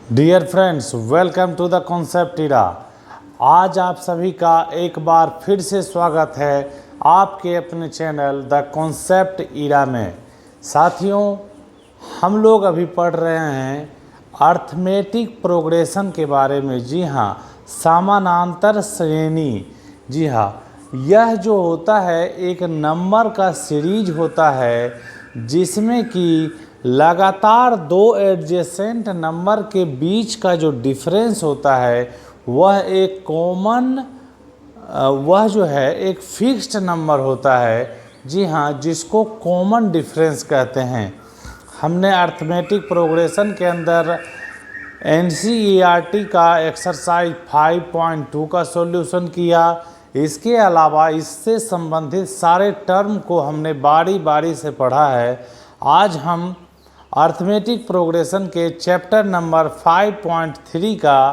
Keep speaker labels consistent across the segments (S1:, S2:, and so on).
S1: Dear friends, welcome to the concept era. आज आप सभी का एक बार फिर से स्वागत है आपके अपने चैनल द कॉन्सेप्ट इरा में। साथियों, हम लोग अभी पढ़ रहे हैं अर्थमेटिक प्रोग्रेशन के बारे में। जी हाँ, समानांतर श्रेणी। जी हाँ, यह जो होता है एक नंबर का सीरीज होता है जिसमें कि लगातार दो एडजेसेंट नंबर के बीच का जो डिफरेंस होता है वह एक कॉमन वह जो है एक फिक्स्ड नंबर होता है। जी हाँ, जिसको कॉमन डिफरेंस कहते हैं। हमने अर्थमेटिक प्रोग्रेशन के अंदर NCERT का एक्सरसाइज 5.2 का सॉल्यूशन किया। इसके अलावा इससे संबंधित सारे टर्म को हमने बारी बारी से पढ़ा है। आज हम अर्थमेटिक प्रोग्रेशन के चैप्टर नंबर 5.3 का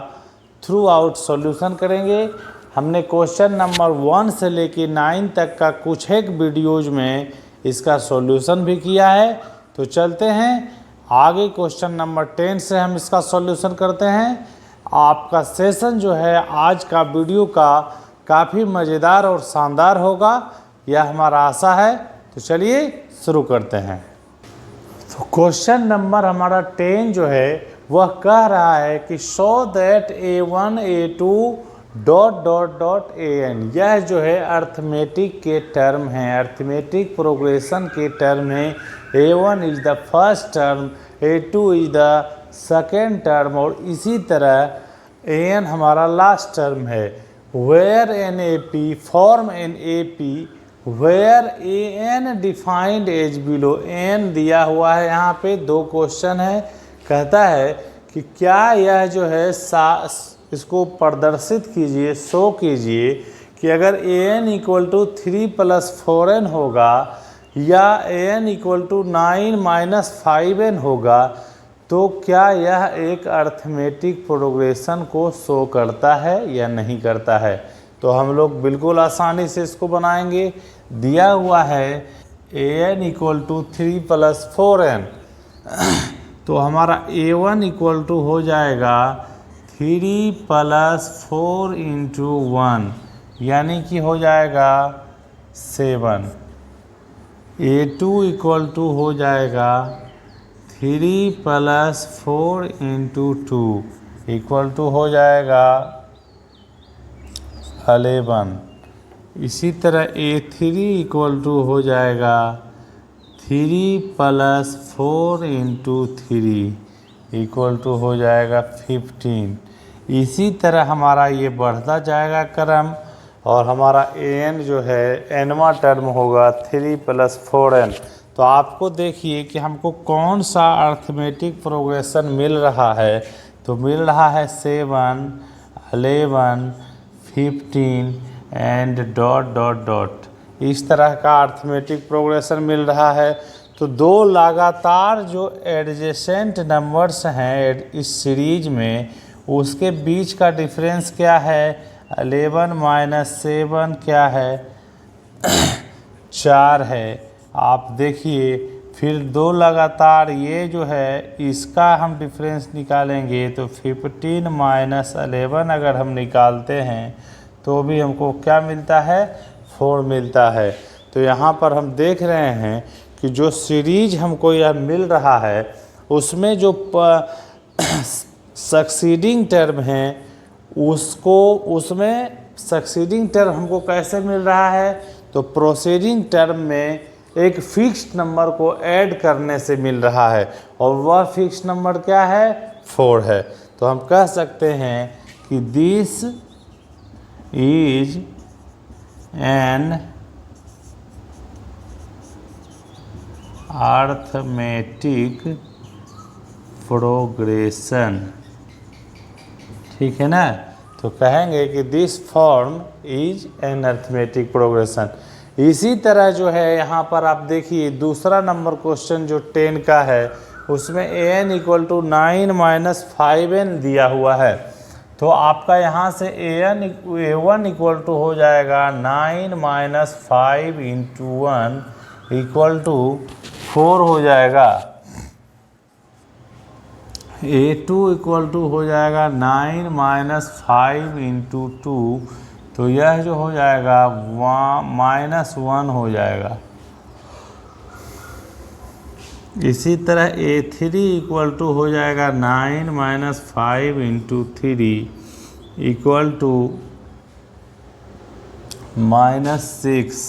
S1: थ्रू आउट सॉल्यूशन करेंगे। हमने क्वेश्चन नंबर 1 से लेकर 9 तक का कुछ एक वीडियोज में इसका सॉल्यूशन भी किया है। तो चलते हैं आगे, क्वेश्चन नंबर 10 से हम इसका सॉल्यूशन करते हैं। आपका सेशन जो है आज का वीडियो का काफ़ी मज़ेदार और शानदार होगा, यह हमारा आशा है। तो चलिए शुरू करते हैं। तो क्वेश्चन नंबर हमारा 10 जो है वह कह रहा है कि show that A1 A2 ... AN। यह जो है अर्थमेटिक के टर्म हैं, अर्थमेटिक प्रोग्रेशन के टर्म हैं। A1 is the first term, A2 is the second term और इसी तरह AN हमारा लास्ट टर्म है। Where NAP form NAP where AN defined as below. N दिया हुआ है, यहाँ पे दो क्वेश्चन है। कहता है कि क्या यह जो है इसको प्रदर्शित कीजिए, शो कीजिए कि अगर AN इक्वल टू 3 + 4n होगा या AN इक्वल टू 9 - 5n होगा तो क्या यह एक अर्थमेटिक प्रोग्रेशन को शो करता है या नहीं करता है। तो हम लोग बिल्कुल आसानी से इसको बनाएंगे। दिया हुआ है AN इक्वल टू 3 + 4n, तो हमारा A1 इक्वल टू हो जाएगा 3 + 4 × 1, यानी कि हो जाएगा 7। A2 इक्वल टू हो जाएगा 3 + 4 × 2 इक्वल टू हो जाएगा 11। इसी तरह A3 इक्वल टू हो जाएगा 3 + 4 × 3 इक्वल टू हो जाएगा 15। इसी तरह हमारा ये बढ़ता जाएगा क्रम और हमारा AN जो है nवां टर्म होगा 3 + 4n। तो आपको देखिए कि हमको कौन सा अर्थमेटिक प्रोग्रेशन मिल रहा है। तो मिल रहा है 7, 11, 15 एंड ... इस तरह का अर्थमेटिक प्रोग्रेशन मिल रहा है। तो दो लगातार जो एडजेसेंट नंबर्स हैं इस सीरीज में, उसके बीच का डिफरेंस क्या है। 11 - 7 क्या है 4 है। आप देखिए, फिर दो लगातार ये जो है इसका हम डिफरेंस निकालेंगे तो 15 - 11 अगर हम निकालते हैं तो भी हमको क्या मिलता है, 4 मिलता है। तो यहाँ पर हम देख रहे हैं कि जो सीरीज हमको यह मिल रहा है उसमें जो सक्सीडिंग टर्म हैं उसमें सक्सीडिंग टर्म हमको कैसे मिल रहा है। तो प्रोसीडिंग टर्म में एक फिक्स्ड नंबर को ऐड करने से मिल रहा है और वह फिक्स्ड नंबर क्या है, 4 है। तो हम कह सकते हैं कि this is an arithmetic progression. ठीक है ना। तो कहेंगे कि this form is an arithmetic progression. इसी तरह जो है यहाँ पर आप देखिए दूसरा नंबर क्वेश्चन जो 10 का है उसमें AN इक्वल टू 9 - 5n दिया हुआ है। तो आपका यहाँ से A1 इक्वल टू हो जाएगा 9 - 5 × 1 इक्वल टू 4 हो जाएगा। A2 इक्वल टू हो जाएगा 9 माइनस 5 इंटू 2, तो यह जो हो जाएगा -1 हो जाएगा। इसी तरह A3 इक्वल टू हो जाएगा 9 minus 5 into 3 equal to -6।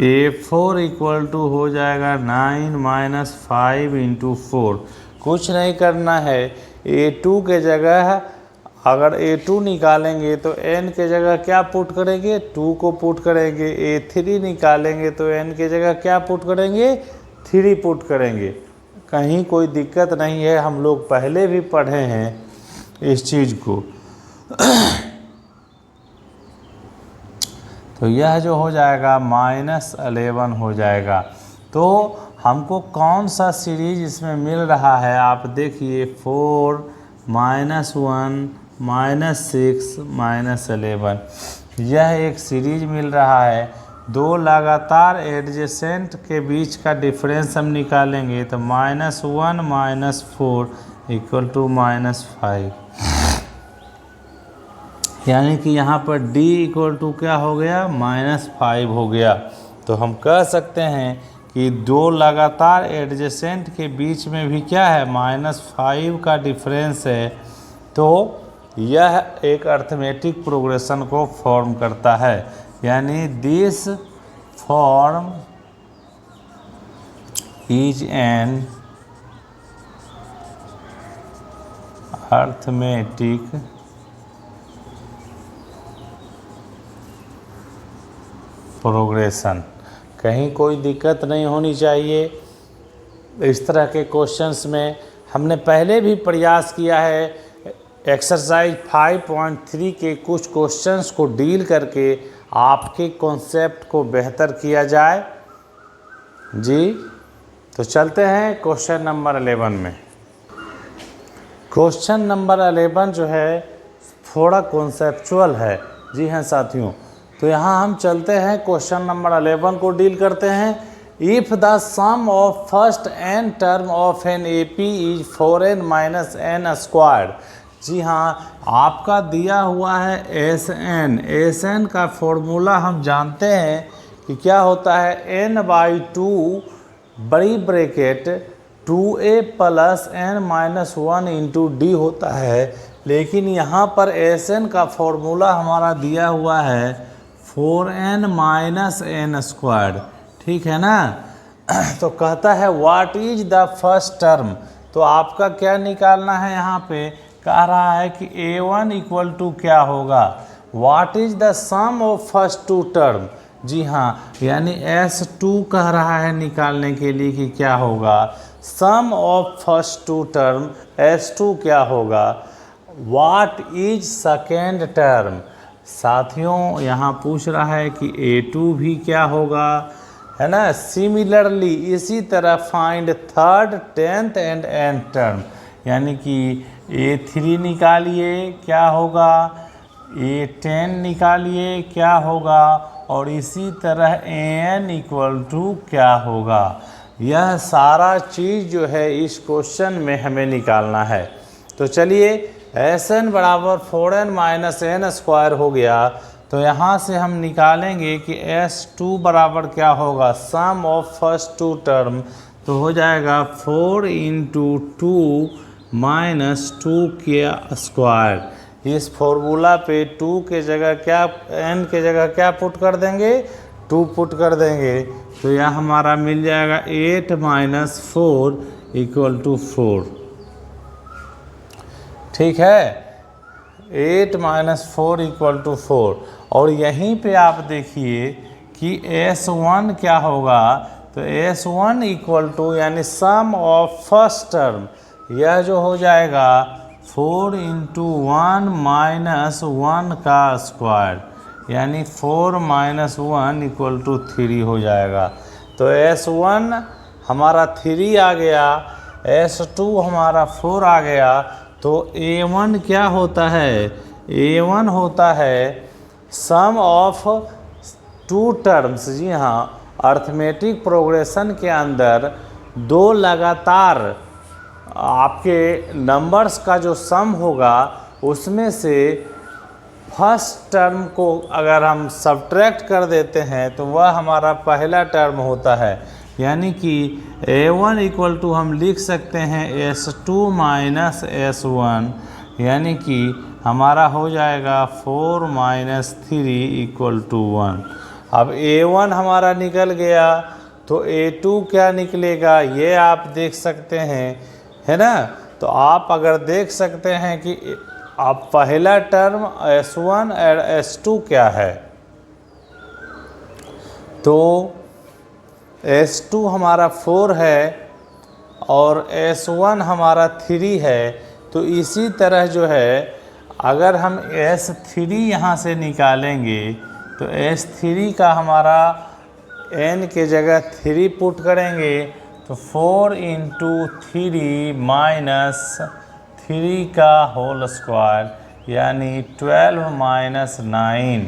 S1: A4 equal to हो जाएगा 9 माइनस 5 इंटू 4। कुछ नहीं करना है, A2 के जगह अगर A2 निकालेंगे तो n के जगह क्या पुट करेंगे, 2 को पुट करेंगे। A3 निकालेंगे तो n के जगह क्या पुट करेंगे, 3 पुट करेंगे। कहीं कोई दिक्कत नहीं है, हम लोग पहले भी पढ़े हैं इस चीज़ को। तो यह जो हो जाएगा -11 हो जाएगा। तो हमको कौन सा सीरीज इसमें मिल रहा है, आप देखिए 4 -1 -6 -11, यह एक सीरीज मिल रहा है। दो लगातार एडजेसेंट के बीच का डिफरेंस हम निकालेंगे तो -1 -4 इक्वल टू -5, यानी कि यहाँ पर D इक्वल टू क्या हो गया, -5 हो गया। तो हम कह सकते हैं कि दो लगातार एडजेसेंट के बीच में भी क्या है, -5 का डिफरेंस है। तो यह एक अर्थमेटिक प्रोग्रेशन को फॉर्म करता है, यानी this form is an arithmetic progression. कहीं कोई दिक्कत नहीं होनी चाहिए। इस तरह के क्वेश्चंस में हमने पहले भी प्रयास किया है, एक्सरसाइज 5.3 के कुछ क्वेश्चंस को डील करके आपके कॉन्सेप्ट को बेहतर किया जाए जी। तो चलते हैं क्वेश्चन नंबर 11 में। क्वेश्चन नंबर 11 जो है थोड़ा कॉन्सेप्चुअल है जी हाँ साथियों। तो यहाँ हम चलते हैं क्वेश्चन नंबर 11 को डील करते हैं। If the sum of first n term of an AP is 4n minus n squared. जी हाँ, आपका दिया हुआ है Sn का फॉर्मूला हम जानते हैं कि क्या होता है, n/2 बड़ी bracket 2a plus n minus 1 into D होता है। लेकिन यहाँ पर Sn का फॉर्मूला हमारा दिया हुआ है 4n माइनस n स्क्वायर्ड, ठीक है ना। तो कहता है what is the first term. तो आपका क्या निकालना है, यहाँ पे कह रहा है कि A1 इक्वल टू क्या होगा, what is the sum of first two term. जी हाँ, यानी S2 कह रहा है निकालने के लिए कि क्या होगा, sum of first two term S2 क्या होगा, व्हाट इज सेकेंड टर्म। साथियों यहाँ पूछ रहा है कि A2 भी क्या होगा, है ना। सिमिलरली इसी तरह find third, 10th and n term, यानी कि A3 निकालिए क्या होगा, A10 निकालिए क्या होगा, और इसी तरह an इक्वल टू क्या होगा। यह सारा चीज़ जो है इस क्वेश्चन में हमें निकालना है। तो चलिए Sn बराबर 4n माइनस n स्क्वायर हो गया। तो यहाँ से हम निकालेंगे कि S2 बराबर क्या होगा, sum of first two term. तो हो जाएगा 4 इंटू 2 माइनस 2 के स्क्वायर। इस फॉर्मूला पे 2 के जगह क्या, n के जगह क्या पुट कर देंगे, 2 पुट कर देंगे। तो यह हमारा मिल जाएगा 8 माइनस 4 इक्वल टू 4, ठीक है। 8 माइनस 4 इक्वल टू 4। और यहीं पे आप देखिए कि S1 क्या होगा, तो S1 इक्वल टू यानी सम ऑफ फर्स्ट टर्म, यह जो हो जाएगा 4 इंटू 1 माइनस 1 का स्क्वायर, यानी 4 माइनस 1 इक्वल टू 3 हो जाएगा। तो S1 हमारा 3 आ गया, S2 हमारा 4 आ गया। तो A1 क्या होता है, A1 होता है सम ऑफ टू टर्म्स। जी हाँ, अर्थमेटिक प्रोग्रेशन के अंदर दो लगातार आपके नंबर्स का जो सम होगा उसमें से फर्स्ट टर्म को अगर हम सब्ट्रैक्ट कर देते हैं तो वह हमारा पहला टर्म होता है। यानी कि a1 इक्वल टू हम लिख सकते हैं s2 माइनस s1, यानी कि हमारा हो जाएगा 4 माइनस 3 इक्वल टू 1। अब a1 हमारा निकल गया तो a2 क्या निकलेगा ये आप देख सकते हैं, है ना। तो आप अगर देख सकते हैं कि अब पहला टर्म s1 और s2 क्या है, तो s2 हमारा 4 है और s1 हमारा 3 है। तो इसी तरह जो है अगर हम s3 यहाँ से निकालेंगे तो s3 का हमारा n के जगह 3 पुट करेंगे तो 4 इंटू 3 माइनस 3 का होल स्क्वायर यानी 12 माइनस 9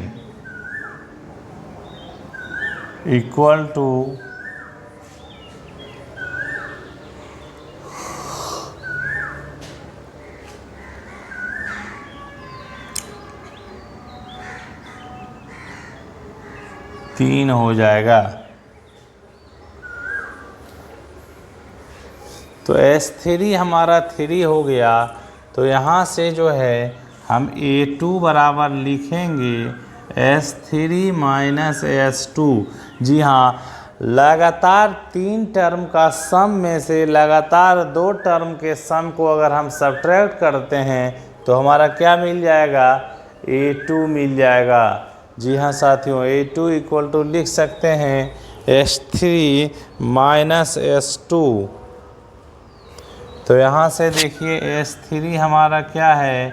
S1: इक्वल टू 3 हो जाएगा। तो s3 हमारा 3 हो गया। तो यहाँ से जो है हम a2 बराबर लिखेंगे s3 माइनस s2। जी हाँ, लगातार 3 टर्म का सम में से लगातार 2 टर्म के सम को अगर हम सब्ट्रैक्ट करते हैं तो हमारा क्या मिल जाएगा, a2 मिल जाएगा। जी हाँ साथियों, a2 इक्वल टू लिख सकते हैं s3 माइनस s2। तो यहाँ से देखिए s3 हमारा क्या है,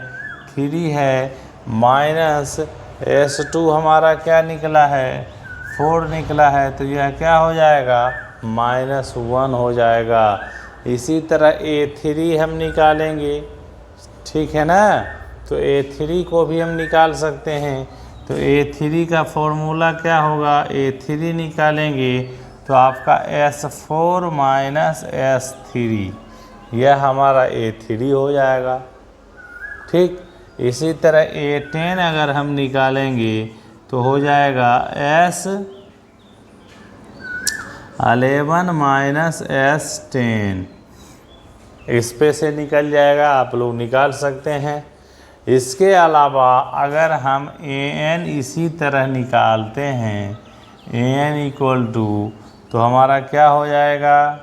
S1: 3 है, माइनस s2 हमारा क्या निकला है, 4 निकला है। तो यह क्या हो जाएगा, -1 हो जाएगा। इसी तरह a3 हम निकालेंगे, ठीक है ना। तो a3 को भी हम निकाल सकते हैं। तो a3 का फॉर्मूला क्या होगा, a3 निकालेंगे तो आपका s4 माइनस s3, यह हमारा a3 हो जाएगा। ठीक, इसी तरह a10 अगर हम निकालेंगे तो हो जाएगा s11 माइनस s10, इस पे से निकल जाएगा, आप लोग निकाल सकते हैं। इसके अलावा अगर हम an इसी तरह निकालते हैं, an इक्वल टू, तो हमारा क्या हो जाएगा,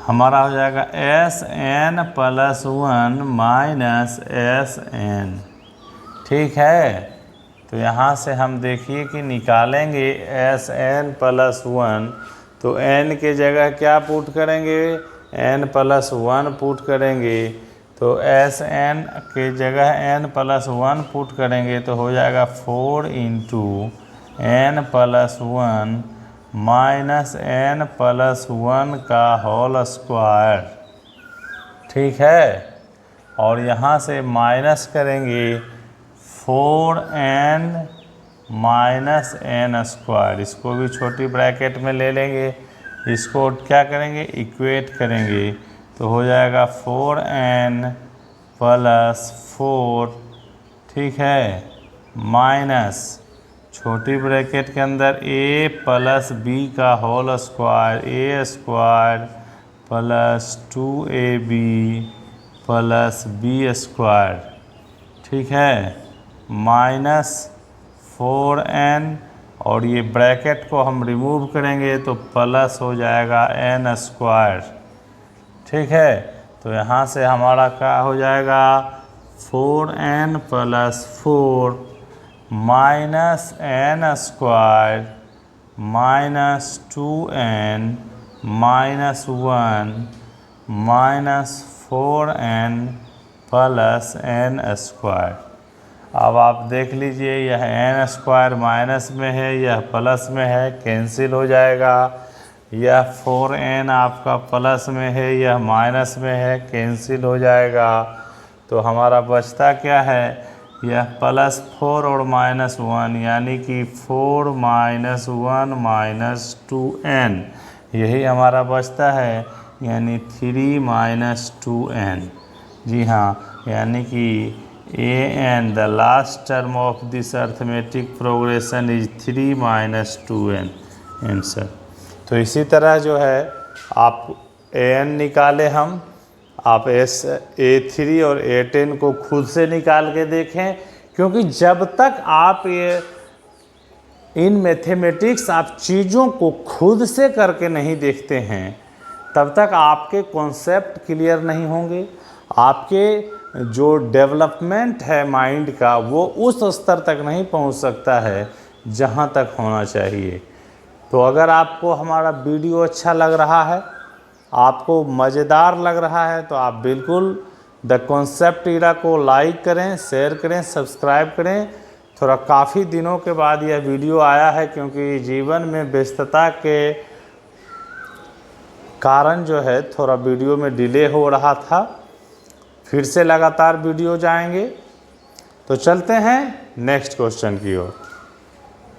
S1: हमारा हो जाएगा sn+1 माइनस sn। ठीक है, तो यहाँ से हम देखिए कि निकालेंगे sn+1 तो n के जगह क्या पुट करेंगे, n+1 पुट करेंगे। तो sn के जगह n+1 पुट करेंगे तो हो जाएगा 4 इंटू n+1 माइनस n+1 का होल स्क्वायर। ठीक है, और यहाँ से माइनस करेंगे 4n माइनस n स्क्वायर, इसको भी छोटी ब्रैकेट में ले लेंगे, इसको क्या करेंगे, इक्वेट करेंगे तो हो जाएगा 4n + 4, ठीक है, माइनस छोटी ब्रैकेट के अंदर a + b का whole square, a² + 2ab + b², ठीक है, माइनस 4n, और ये ब्रैकेट को हम रिमूव करेंगे तो प्लस हो जाएगा n²। ठीक है, तो यहाँ से हमारा क्या हो जाएगा, 4n + 4 minus n² minus 2n minus 1 minus 4n + n²। अब आप देख लीजिए, यह n² माइनस में है, यह प्लस में है, कैंसिल हो जाएगा। यह 4n आपका प्लस में है, यह माइनस में है, कैंसिल हो जाएगा। तो हमारा बचता क्या है, यह +4 और -1 यानी कि 4 - 1 - 2n, यही हमारा बचता है। यानी 3 माइनस 2n। जी हाँ, यानी कि an the last term of this arithmetic progression is 3 minus 2n answer. तो इसी तरह जो है आप an निकाले हम, आप A3 और A10 को खुद से निकाल के देखें, क्योंकि जब तक आप ये इन मैथमेटिक्स आप चीज़ों को खुद से करके नहीं देखते हैं तब तक आपके कॉन्सेप्ट क्लियर नहीं होंगे, आपके जो डेवलपमेंट है माइंड का वो उस स्तर तक नहीं पहुंच सकता है जहां तक होना चाहिए। तो अगर आपको हमारा वीडियो अच्छा लग रहा है, आपको मज़ेदार लग रहा है, तो आप बिल्कुल द कॉन्सेप्ट इरा को लाइक करें, शेयर करें, सब्सक्राइब करें। थोड़ा काफ़ी दिनों के बाद यह वीडियो आया है, क्योंकि जीवन में व्यस्तता के कारण जो है थोड़ा वीडियो में डिले हो रहा था। फिर से लगातार वीडियो जाएंगे। तो चलते हैं नेक्स्ट क्वेश्चन की ओर।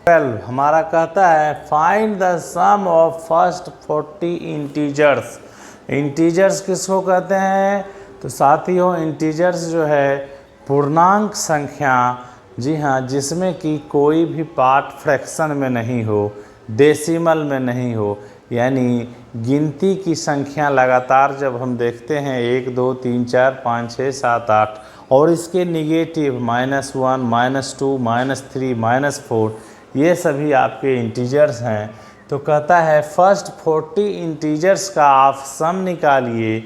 S1: 12 हमारा कहता है find the sum of first 40 integers. Integers किसको कहते हैं? तो साथियों, इंटीजर्स जो है पूर्णांक संख्या, जी हाँ, जिसमें कि कोई भी पार्ट फ्रैक्शन में नहीं हो, डेसिमल में नहीं हो, यानी गिनती की संख्या लगातार जब हम देखते हैं 1 2 3 4 5 6 7 8 और इसके निगेटिव -1 -2 -3 -4, ये सभी आपके इंटीजर्स हैं। तो कहता है फर्स्ट 40 इंटीजर्स का आप सम निकालिए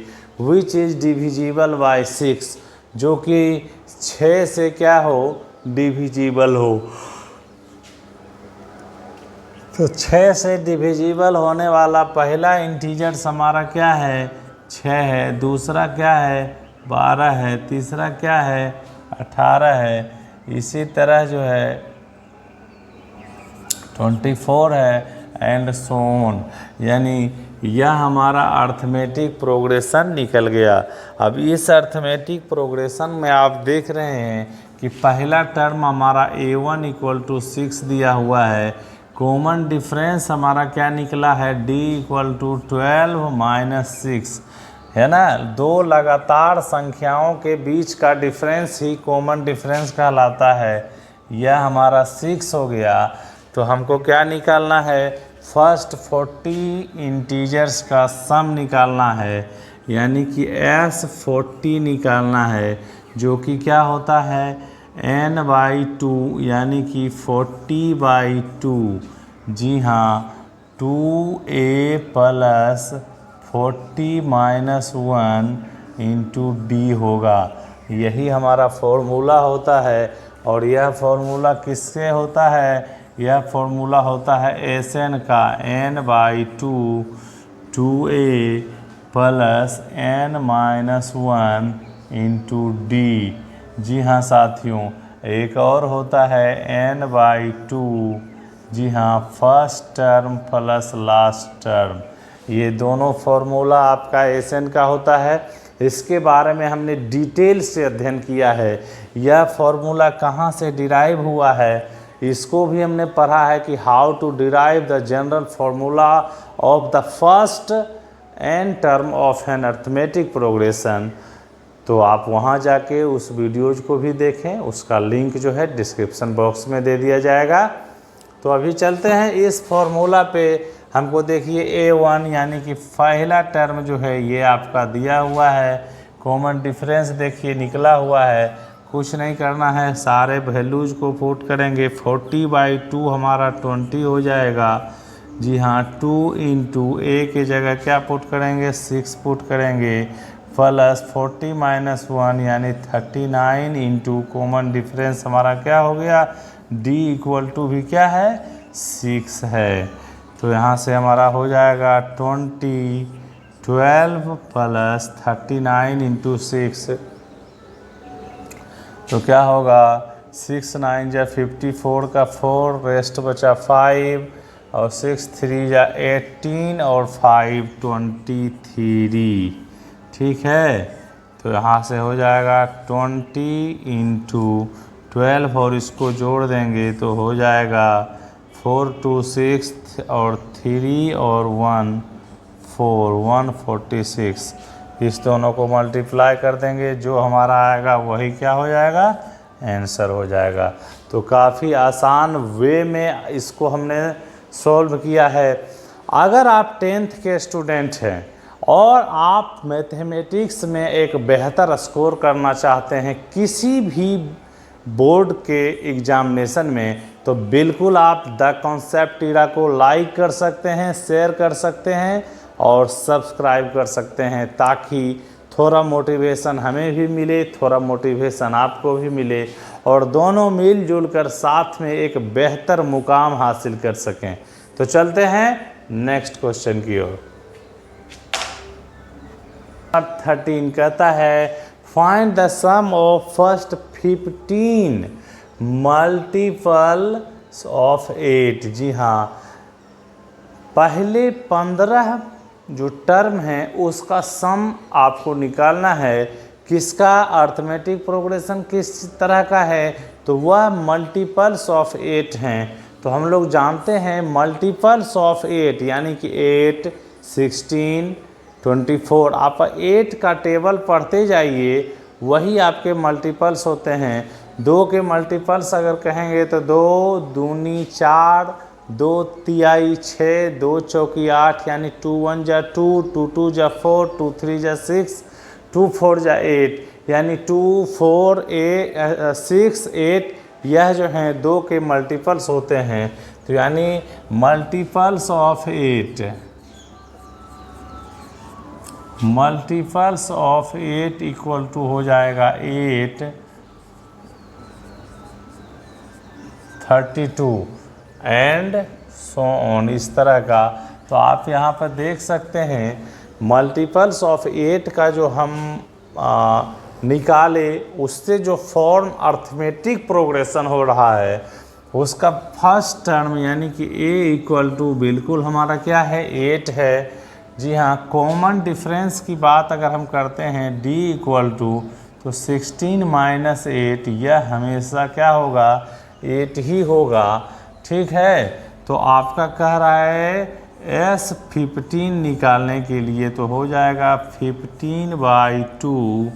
S1: विच इज़ डिविजिबल बाय 6, जो कि 6 से क्या हो, डिविजिबल हो। तो 6 से डिविजिबल होने वाला पहला इंटीजर्स हमारा क्या है? 6 है। दूसरा क्या है? 12 है। तीसरा क्या है? 18 है। इसी तरह जो है 24 है एंड सो ऑन। यानी यह हमारा अर्थमेटिक प्रोग्रेशन निकल गया। अब इस अर्थमेटिक प्रोग्रेशन में आप देख रहे हैं कि पहला टर्म हमारा A1 = 6 दिया हुआ है। कॉमन डिफरेंस हमारा क्या निकला है? D = 12 - 6, है ना। दो लगातार संख्याओं के बीच का डिफरेंस ही कॉमन डिफरेंस कहलाता है। यह हमारा 6 हो गया। तो हमको क्या निकालना है? फर्स्ट 40 इंटीजर्स का सम निकालना है, यानी कि S40 निकालना है, जो कि क्या होता है? n/2, यानी कि 40/2। जी हाँ, 2a + 40 - 1 × d होगा। यही हमारा फॉर्मूला होता है। और यह फॉर्मूला किससे होता है? यह फॉर्मूला होता है Sn का, n/2 2a + n - 1 × d। जी हाँ साथियों, एक और होता है n/2, जी हाँ, first term plus last term. ये दोनों फॉर्मूला आपका Sn का होता है। इसके बारे में हमने डिटेल से अध्ययन किया है। यह फॉर्मूला कहाँ से डिराइव हुआ है, इसको भी हमने पढ़ा है कि how to derive the general formula of the first n term of an arithmetic progression. तो आप वहाँ जाके उस वीडियोज को भी देखें, उसका लिंक जो है डिस्क्रिप्शन बॉक्स में दे दिया जाएगा। तो अभी चलते हैं इस फॉर्मूला पे। हमको देखिए A1 यानी कि पहला टर्म जो है ये आपका दिया हुआ है। कॉमन डिफरेंस देखिए निकला हुआ है। कुछ नहीं करना है, सारे वैल्यूज को पुट करेंगे। 40/2 हमारा 20 हो जाएगा। जी हाँ, 2 × a के जगह क्या पुट करेंगे? 6 पुट करेंगे, प्लस 40 - 1 यानी 39 × कॉमन डिफरेंस हमारा क्या हो गया? D = भी क्या है? 6 है। तो यहाँ से हमारा हो जाएगा 20 12 + 39 × 6। तो क्या होगा? 6 9 × 54 का 4, रेस्ट बचा 5, और 6 3 × 18 और 5 23। ठीक है। तो यहाँ से हो जाएगा 20 × 12 और इसको जोड़ देंगे तो हो जाएगा 4 2 6 और 3 और 1 4 146, इस दोनों को मल्टीप्लाई कर देंगे, जो हमारा आएगा वही क्या हो जाएगा, आंसर हो जाएगा। तो काफ़ी आसान वे में इसको हमने सॉल्व किया है। अगर आप 10th के स्टूडेंट हैं और आप मैथमेटिक्स में एक बेहतर स्कोर करना चाहते हैं किसी भी बोर्ड के एग्जामिनेशन में, तो बिल्कुल आप द कॉन्सेप्ट टीरा को लाइक कर सकते हैं, शेयर कर सकते हैं और सब्सक्राइब कर सकते हैं, ताकि थोड़ा मोटिवेशन हमें भी मिले, थोड़ा मोटिवेशन आपको भी मिले और दोनों मिलजुल कर साथ में एक बेहतर मुकाम हासिल कर सकें। तो चलते हैं नेक्स्ट क्वेश्चन की ओर। 13 कहता है find the sum of first 15 multiples of 8। जी हाँ, पहले 15 जो टर्म है उसका सम आपको निकालना है। किसका? अर्थमेटिक प्रोग्रेशन किस तरह का है? तो वह मल्टीपल्स ऑफ 8 हैं। तो हम लोग जानते हैं मल्टीपल्स ऑफ 8 यानी कि 8, 16, 24। आप 8 का टेबल पढ़ते जाइए, वही आपके मल्टीपल्स होते हैं। 2 के मल्टीपल्स अगर कहेंगे तो 2 दूनी 4, 2 तिहाई 6, 2 चौकी 8 यानी 2 1 जा 2, 2 2 जा 4, 2 3 जा 6, 2 4 जा 8 यानी 2 4 6 8। यह जो हैं 2 के मल्टीपल्स होते हैं। तो यानी multiples of 8, multiples of 8 equal to हो जाएगा 8, 32 एंड सो ऑन, इस तरह का। तो आप यहाँ पर देख सकते हैं मल्टीपल्स ऑफ 8 का जो हम निकाले, उससे जो फॉर्म अर्थमेटिक प्रोग्रेशन हो रहा है उसका फर्स्ट टर्म यानी कि a इक्वल टू बिल्कुल हमारा क्या है, 8 है। जी हाँ, कॉमन डिफरेंस की बात अगर हम करते हैं d इक्वल टू, तो 16 माइनस 8 यह हमेशा क्या होगा, 8 ही होगा। ठीक है, तो आपका कह रहा है S15 निकालने के लिए, तो हो जाएगा 15/2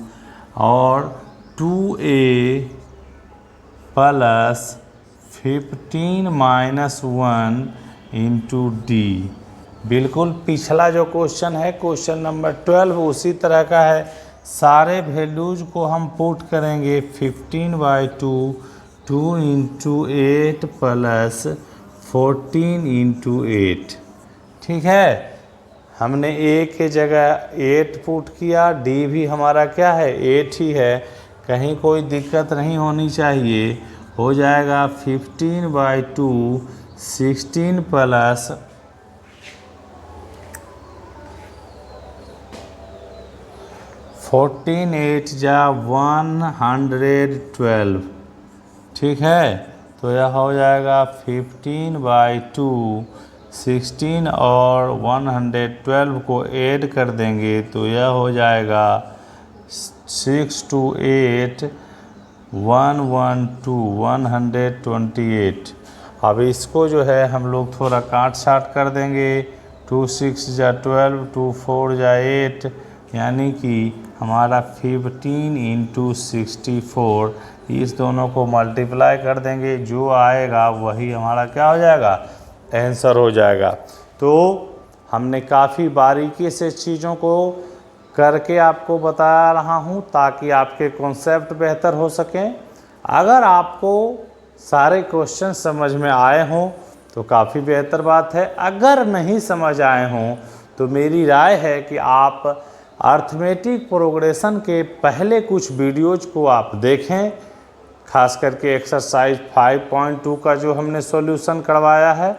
S1: और 2a plus 15 minus 1 into D. बिल्कुल पिछला जो क्वेश्चन है क्वेश्चन नंबर 12 उसी तरह का है। सारे वैल्यूज को हम पुट करेंगे 15/2, 2 इंटू 8 प्लस 14 इंटू 8। ठीक है, हमने a के जगह 8 पुट किया, d भी हमारा क्या है, 8 ही है, कहीं कोई दिक्कत नहीं होनी चाहिए। हो जाएगा 15/2, 16 प्लस 14, 8 जा 112। ठीक है, तो यह हो जाएगा 15/2, 16 और 112 को ऐड कर देंगे तो यह हो जाएगा 6 2 8 112 128। अब इसको जो है हम लोग थोड़ा काट छाट कर देंगे। 2 6 जा 12, 2 4 जा 8 यानी कि हमारा 15 इंटू 64। इस दोनों को मल्टीप्लाई कर देंगे, जो आएगा वही हमारा क्या हो जाएगा, आंसर हो जाएगा। तो हमने काफ़ी बारीकी से चीज़ों को करके आपको बता रहा हूँ ताकि आपके कॉन्सेप्ट बेहतर हो सकें। अगर आपको सारे क्वेश्चन समझ में आए हों तो काफ़ी बेहतर बात है। अगर नहीं समझ आए हों तो मेरी राय है कि आप अर्थमेटिक प्रोग्रेशन के पहले कुछ वीडियोज को आप देखें, खास करके एक्सरसाइज 5.2 का जो हमने सॉल्यूशन करवाया है।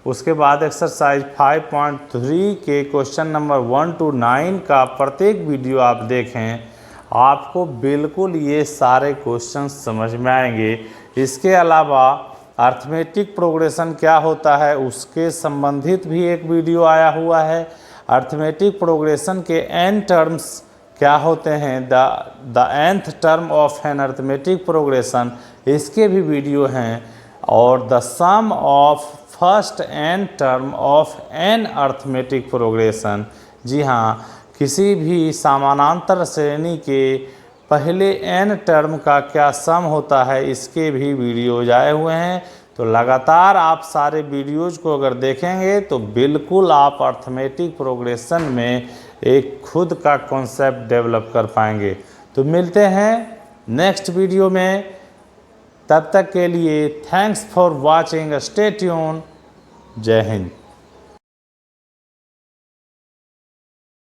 S1: उसके बाद एक्सरसाइज 5.3 के क्वेश्चन नंबर 1 to 9 का प्रत्येक वीडियो आप देखें, आपको बिल्कुल ये सारे क्वेश्चन समझ में आएंगे। इसके अलावा अर्थमेटिक प्रोग्रेशन क्या होता है उसके संबंधित भी एक वीडियो आया हुआ है। अर्थमेटिक प्रोग्रेशन के n टर्म्स क्या होते हैं, the nth term of an arithmetic progression, इसके भी वीडियो हैं। और the sum of first n term of an arithmetic progression, जी हाँ, किसी भी समानांतर श्रेणी के पहले n टर्म का क्या सम होता है इसके भी वीडियोज आए हुए हैं। तो लगातार आप सारे वीडियोज को अगर देखेंगे तो बिल्कुल आप अर्थमेटिक प्रोग्रेशन में एक खुद का कॉन्सेप्ट डेवलप कर पाएंगे। तो मिलते हैं नेक्स्ट वीडियो में, तब तक के लिए thanks for watching, stay tune, जय हिंद।